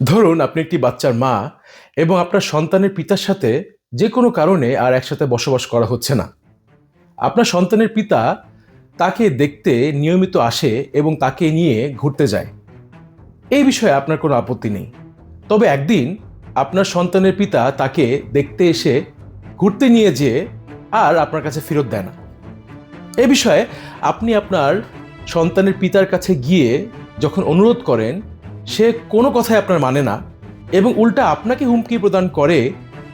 ধরুন আপনি একটি বাচ্চার মা এবং আপনার সন্তানের পিতার সাথে যে কোনো কারণে আর একসাথে বসবাস করা হচ্ছে না। আপনার সন্তানের পিতা তাকে দেখতে নিয়মিত আসে এবং তাকে নিয়ে ঘুরতে যায়। এই বিষয়ে আপনার কোনো আপত্তি নেই। তবে একদিন আপনার সন্তানের পিতা তাকে দেখতে এসে ঘুরতে নিয়ে যেয়ে আর আপনার কাছে ফেরত দেয় না। এ বিষয়ে আপনি আপনার সন্তানের পিতার কাছে গিয়ে যখন অনুরোধ করেন, সে কোনো কথাই আপনার মানে না এবং উল্টা আপনাকে হুমকি প্রদান করে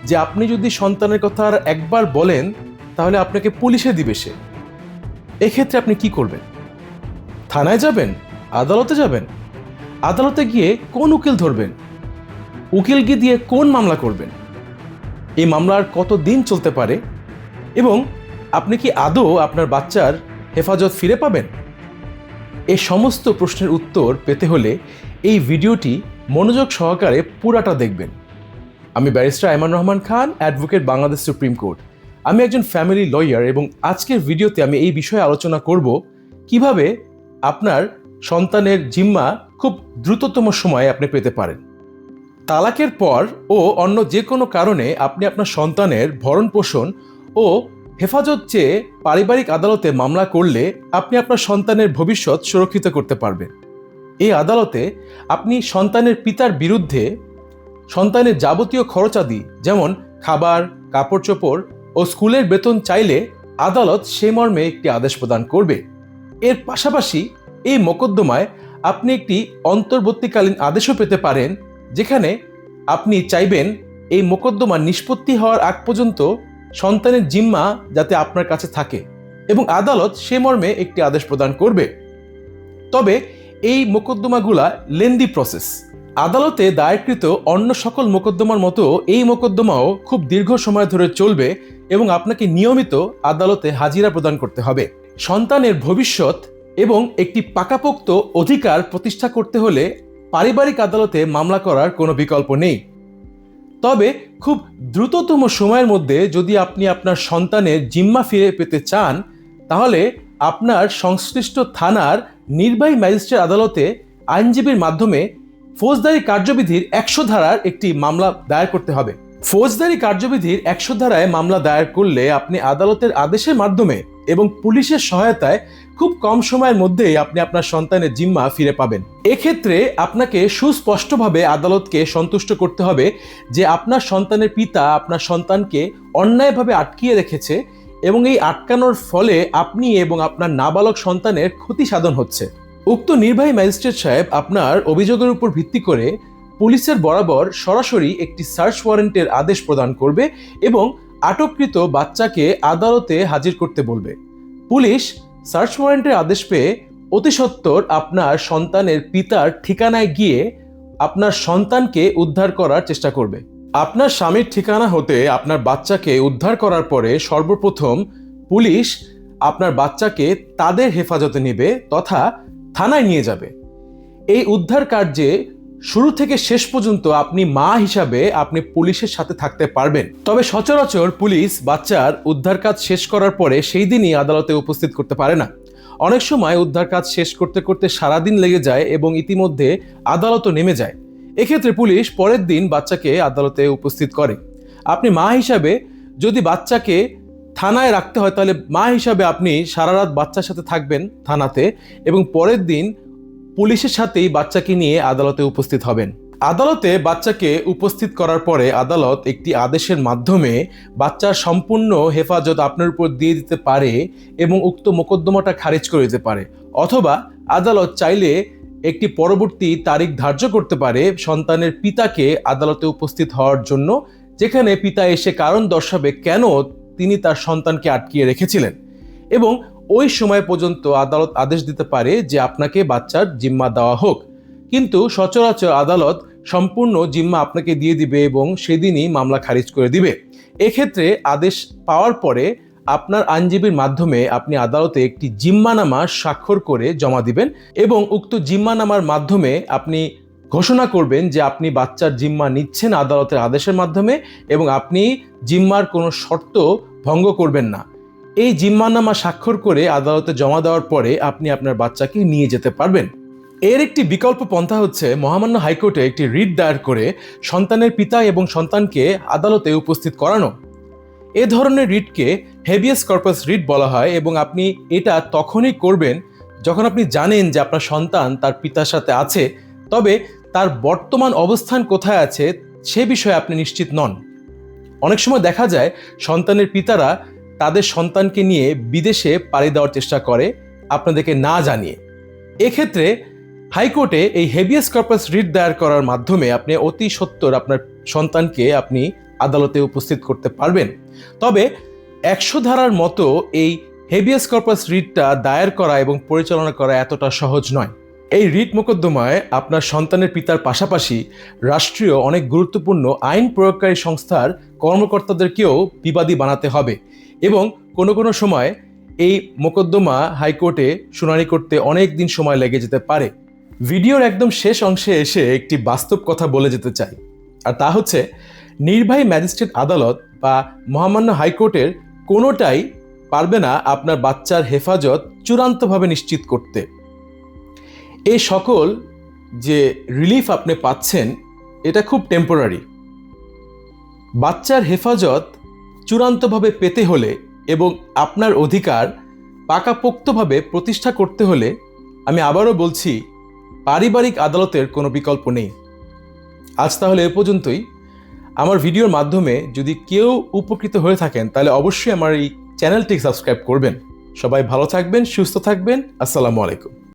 যে আপনি যদি সন্তানের কথা আর একবার বলেন তাহলে আপনাকে পুলিশে দিবে সে। এক্ষেত্রে আপনি কি করবেন? থানায় যাবেন? আদালতে যাবেন? আদালতে গিয়ে কোন উকিল ধরবেন? উকিলকে দিয়ে কোন মামলা করবেন? এই মামলার কত দিন চলতে পারে এবং আপনি কি আদৌ আপনার বাচ্চার হেফাজত ফিরে পাবেন? এই সমস্ত প্রশ্নের উত্তর পেতে হলে এই ভিডিওটি মনোযোগ সহকারে পুরাটা দেখবেন। আমি barrister Ayman Rahman Khan, advocate, Bangladesh supreme court. আমি একজন ফ্যামিলি লয়ার এবং আজকের ভিডিওতে আমি এই বিষয়ে আলোচনা করব কিভাবে আপনার সন্তানের জিম্মা খুব দ্রুততম সময়ে আপনি পেতে পারেন। তালাকের পর ও অন্য যে কোনো কারণে আপনি আপনার সন্তানের ভরণ পোষণ ও হেফাজত চেয়ে পারিবারিক আদালতে মামলা করলে আপনি আপনার সন্তানের ভবিষ্যৎ সুরক্ষিত করতে পারবেন। এই আদালতে আপনি সন্তানের পিতার বিরুদ্ধে সন্তানের যাবতীয় খরচাদি যেমন খাবার, কাপড় চোপড় ও স্কুলের বেতন চাইলে আদালত সে মর্মে একটি আদেশ প্রদান করবে। এর পাশাপাশি এই মোকদ্দমায় আপনি একটি অন্তর্বর্তীকালীন আদেশও পেতে পারেন, যেখানে আপনি চাইবেন এই মোকদ্দমা নিষ্পত্তি হওয়ার আগ পর্যন্ত সন্তানের জিম্মা যাতে আপনার কাছে থাকে এবং আদালত সে মর্মে একটি আদেশ প্রদান করবে। তবে এই মোকদ্দমাগুলা লেন্দি প্রসেস। আদালতে দায়েরকৃত অন্য সকল মোকদ্দমার মতো এই মোকদ্দমাও খুব দীর্ঘ সময় ধরে চলবে এবং আপনাকে নিয়মিত আদালতে হাজিরা প্রদান করতে হবে। সন্তানের ভবিষ্যৎ এবং একটি পাকাপোক্ত অধিকার প্রতিষ্ঠা করতে হলে পারিবারিক আদালতে মামলা করার কোনো বিকল্প নেই। তবে খুব দ্রুততম সময়ের মধ্যে যদি আপনি আপনার সন্তানের জিম্মা ফিরে পেতে চান, তাহলে আপনার সংশ্লিষ্ট থানার নির্বাহী ম্যাজিস্ট্রেট আদালতে আইনজীবীর মাধ্যমে ফৌজদারি কার্যবিধির ১০০ ধারার একটি মামলা দায়ের করতে হবে। ফৌজদারি কার্যবিধির ১০০ ধারায় মামলা দায়ের করলে আপনি আদালতের আদেশের মাধ্যমে এবং পুলিশের সহায়তায় খুব কম সময়ের মধ্যেই আপনি আপনার সন্তানের জিম্মা ফিরে পাবেন। এক্ষেত্রে আপনাকে সুস্পষ্টভাবে আদালতকে সন্তুষ্ট করতে হবে যে আপনার সন্তানের পিতা আপনার সন্তানকে অন্যায়ভাবে আটকিয়ে রেখেছে এবং এই আটকানোর ফলে আপনি এবং আপনার নাবালক সন্তানের ক্ষতি সাধন হচ্ছে। উক্ত নির্বাহী ম্যাজিস্ট্রেট সাহেব আপনার অভিযোগের উপর ভিত্তি করে পুলিশের বরাবর সরাসরি একটি সার্চ ওয়ারেন্টের আদেশ প্রদান করবে এবং আটককৃত বাচ্চাকে আদালতে হাজির করতে বলবে। পুলিশ সার্চ ওয়ারেন্টের আদেশ পেয়ে অতি সত্বর আপনার সন্তানের পিতার ঠিকানায় গিয়ে আপনার সন্তানকে উদ্ধার করার চেষ্টা করবে। আপনার স্বামীর ঠিকানা হতে আপনার বাচ্চাকে উদ্ধার করার পরে সর্বপ্রথম পুলিশ আপনার বাচ্চাকে তাদের হেফাজতে নেবে তথা থানায় নিয়ে যাবে। এই উদ্ধার কার্যে শুরু থেকে শেষ পর্যন্ত আপনি মা হিসাবে আপনি পুলিশের সাথে থাকতে পারবেন। তবে সচরাচর পুলিশ বাচ্চার উদ্ধার কাজ শেষ করার পরে সেই দিনই আদালতে উপস্থিত করতে পারে না। অনেক সময় উদ্ধার কাজ শেষ করতে করতে সারাদিন লেগে যায় এবং ইতিমধ্যে আদালতও নেমে যায়। এক্ষেত্রে পুলিশ পরের দিন বাচ্চাকে আদালতে উপস্থিত করে। আপনি মা হিসাবে যদি বাচ্চাকে থানায় রাখতে হয় তাহলে মা হিসাবে আপনি সারা রাত বাচ্চার সাথে থাকবেন থানাতে এবং পরের দিন পুলিশের সাথেই বাচ্চাকে নিয়ে আদালতে উপস্থিত হবেন। আদালতে বাচ্চাকে উপস্থিত করার পরে আদালত একটি আদেশের মাধ্যমে বাচ্চার সম্পূর্ণ হেফাজত আপনার উপর দিয়ে দিতে পারে এবং উক্ত মোকদ্দমাটা খারিজ করে দিতে পারে, অথবা আদালত চাইলে একটি পরবর্তী তারিখ ধার্য করতে পারে সন্তানের পিতাকে আদালতে উপস্থিত হওয়ার জন্য, যেখানে পিতা এসে কারণ দর্শাবে কেন তিনি তার সন্তানকে আটকিয়ে রেখেছিলেন এবং ওই সময় পর্যন্ত আদালত আদেশ দিতে পারে যে আপনাকে বাচ্চার জিম্মা দেওয়া হোক। কিন্তু সচরাচর আদালত সম্পূর্ণ জিম্মা আপনাকে দিয়ে দিবে এবং সেদিনই মামলা খারিজ করে দিবে। এক্ষেত্রে আদেশ পাওয়ার পরে আপনার আইনজীবীর মাধ্যমে আপনি আদালতে একটি জিম্মানামা স্বাক্ষর করে জমা দিবেন এবং উক্ত জিম্মানামার মাধ্যমে আপনি ঘোষণা করবেন যে আপনি বাচ্চার জিম্মা নিচ্ছেন আদালতের আদেশের মাধ্যমে এবং আপনি জিম্মার কোনো শর্ত ভঙ্গ করবেন না। এই জিম্মানামা স্বাক্ষর করে আদালতে জমা দেওয়ার পরে আপনি আপনার বাচ্চাকে নিয়ে যেতে পারবেন। এর একটি বিকল্প পন্থা হচ্ছে মহামান্য হাইকোর্টে একটি রিট দায়ের করে সন্তানের পিতা এবং সন্তানকে আদালতে উপস্থিত করানো। এ ধরনের রিটকে হেবিয়াস কর্পাস রিট বলা হয় এবং আপনি এটা তখনই করবেন যখন আপনি জানেন যে আপনার সন্তান তার পিতার সাথে আছে, তবে তার বর্তমান অবস্থান কোথায় আছে সে বিষয়ে আপনি নিশ্চিত নন। অনেক সময় দেখা যায় সন্তানের পিতারা তাদের সন্তানকে নিয়ে বিদেশে পাড়ি দেওয়ার চেষ্টা করে আপনাদেরকে না জানিয়ে। এক্ষেত্রে হাইকোর্টে এই হেবিয়াস কর্পাস রিট দায়ের করার মাধ্যমে আপনি অতি সত্বর আপনার সন্তানকে আপনি আদালতে উপস্থিত করতে পারবেন। তবে 100 ধারার মতো এই হেবিয়াস কর্পাস রিটটা দায়ের করা এবং পরিচালনা করা এতটা সহজ নয়। এই রিট মোকদ্দমায় আপনার সন্তানের পিতার পাশাপাশি রাষ্ট্রীয় অনেক গুরুত্বপূর্ণ আইন প্রয়োগকারী সংস্থার কর্মকর্তাদেরকেও বিবাদী বানাতে হবে এবং কোনো কোনো সময় এই মোকদ্দমা হাইকোর্টে শুনানি করতে অনেক দিন সময় লেগে যেতে পারে। ভিডিওর একদম শেষ অংশে এসে একটি বাস্তব কথা বলে যেতে চাই, আর তা হচ্ছে নির্বাহী ম্যাজিস্ট্রেট আদালত বা মহামান্য হাইকোর্টের কোনোটাই পারবে না আপনার বাচ্চার হেফাজত চূড়ান্তভাবে নিশ্চিত করতে। এই সকল যে রিলিফ আপনি পাচ্ছেন এটা খুব টেম্পোরারি। বাচ্চার হেফাজত চূড়ান্তভাবে পেতে হলে এবং আপনার অধিকার পাকাপোক্তভাবে প্রতিষ্ঠা করতে হলে, আমি আবারও বলছি, পারিবারিক আদালতের কোনো বিকল্প নেই। আজ তাহলে এ পর্যন্তই। আমার ভিডিওর মাধ্যমে যদি কেউ উপকৃত হয়ে থাকেন তাহলে অবশ্যই আমার এই চ্যানেলটি সাবস্ক্রাইব করবেন। সবাই ভালো থাকবেন, সুস্থ থাকবেন। আসসালামু আলাইকুম।